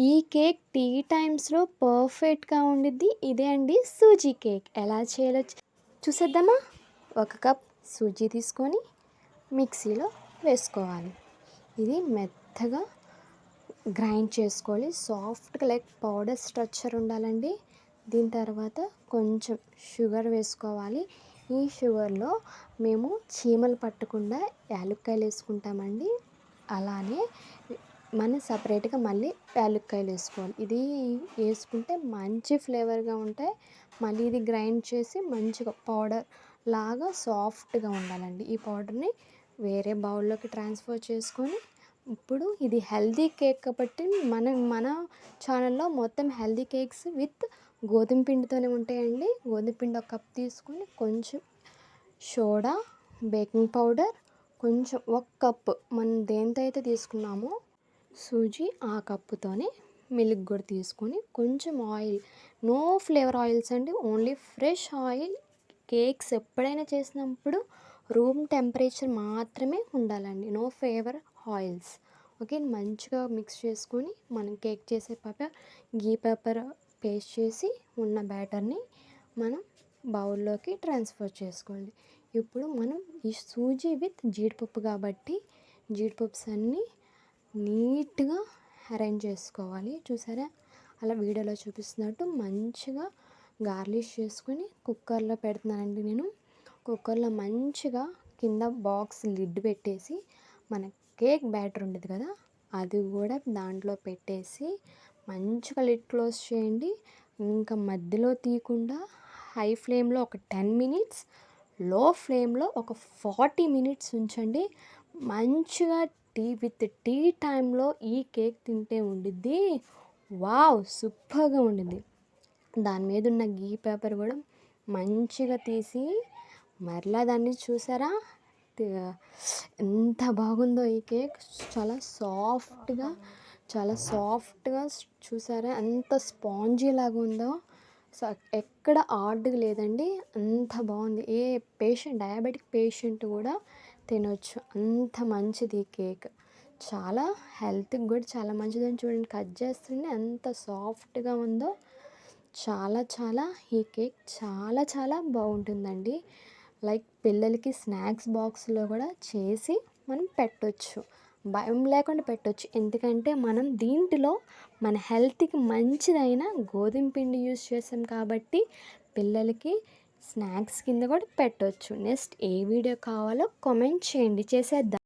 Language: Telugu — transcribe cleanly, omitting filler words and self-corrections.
ఈ కేక్ టీ టైమ్స్లో పర్ఫెక్ట్గా ఉండిద్ది. ఇదే అండి సూజీ కేక్. ఎలా చేయాలో చూసేద్దామా? 1 కప్ సూజీ తీసుకొని మిక్సీలో వేసుకోవాలి. ఇది మెత్తగా గ్రైండ్ చేసుకోవాలి. సాఫ్ట్గా లైక్ పౌడర్ స్ట్రక్చర్ ఉండాలండి. దీని తర్వాత కొంచెం షుగర్ వేసుకోవాలి. ఈ షుగర్లో మేము చీమలు పట్టకుండా యాలుక్కాయలు వేసుకుంటామండి. అలానే మనం సపరేట్గా మళ్ళీ యాలుక్కాయలు వేసుకోవాలి. ఇది వేసుకుంటే మంచి ఫ్లేవర్గా ఉంటాయి. మళ్ళీ ఇది గ్రైండ్ చేసి మంచిగా పౌడర్ లాగా సాఫ్ట్గా ఉండాలండి. ఈ పౌడర్ని వేరే బౌల్లోకి ట్రాన్స్ఫర్ చేసుకొని, ఇప్పుడు ఇది హెల్దీ కేక్ కాబట్టి మన ఛానల్లో మొత్తం హెల్దీ కేక్స్ విత్ గోధుమ పిండితోనే ఉంటాయండి. గోధుమ పిండి 1 కప్ తీసుకొని కొంచెం సోడా, బేకింగ్ పౌడర్, కొంచెం 1 కప్ మనం దేంతో అయితే తీసుకున్నామో సూజీ ఆ కప్పుతోనే మిల్క్ కూడా తీసుకొని కొంచెం ఆయిల్, నో ఫ్లేవర్ ఆయిల్స్ అండి, ఓన్లీ ఫ్రెష్ ఆయిల్. కేక్స్ ఎప్పుడైనా చేసినప్పుడు రూమ్ టెంపరేచర్ మాత్రమే ఉండాలండి, నో ఫ్లేవర్ ఆయిల్స్. ఓకే, మంచిగా మిక్స్ చేసుకొని మనం కేక్ చేసే గీ పేపర్ పేస్ట్ చేసి ఉన్న బ్యాటర్ని మనం బౌల్లోకి ట్రాన్స్ఫర్ చేసుకోండి. ఇప్పుడు మనం ఈ సూజీ విత్ జీడిపప్పు కాబట్టి జీడిపప్స్ అన్నీ నీట్గా అరేంజ్ చేసుకోవాలి. చూసారా, అలా వీడియోలో చూపిస్తున్నట్టు మంచిగా గార్లిష్ చేసుకొని కుక్కర్లో పెడుతున్నానండి నేను. కుక్కర్లో మంచిగా కింద బాక్స్ లిడ్ పెట్టేసి మన కేక్ బ్యాటర్ ఉండేది కదా, అది కూడా దాంట్లో పెట్టేసి మంచిగా లిడ్ క్లోజ్ చేయండి. ఇంకా మధ్యలో తీయకుండా హై ఫ్లేమ్లో ఒక 10 మినిట్స్, లో ఫ్లేమ్లో ఒక 40 మినిట్స్ ఉంచండి. మంచిగా టీ టైంలో ఈ కేక్ తింటే ఉండిద్ది. వావ్, సూపర్గా ఉండిద్ది. దాని మీద ఉన్న గీ పేపర్ కూడా మంచిగా తీసి మరలా దాన్ని చూసారా ఎంత బాగుందో ఈ కేక్. చాలా సాఫ్ట్గా చూసారా ఎంత స్పాంజీ లాగా ఉందో. ఎక్కడ హార్డ్గా లేదండి, అంత బాగుంది. ఏ డయాబెటిక్ పేషెంట్ కూడా తినొచ్చు, అంత మంచిది ఈ కేక్. చాలా హెల్త్కి కూడా చాలా మంచిదని చూడండి, కట్ చేస్తుంటే ఎంత సాఫ్ట్గా ఉందో. చాలా ఈ కేక్ చాలా బాగుంటుందండి. లైక్ పిల్లలకి స్నాక్స్ బాక్స్లో కూడా చేసి మనం పెట్టొచ్చు, భయం లేకుండా పెట్టొచ్చు. ఎందుకంటే మనం దీంట్లో మన హెల్త్కి మంచిదైన గోధుమ పిండి యూస్ చేసాం కాబట్టి పిల్లలకి స్నాక్స్ కింద కూడా పెట్టొచ్చు. నెక్స్ట్ ఏ వీడియో కావాలో కామెంట్ చేయండి, చేసేద్దాం.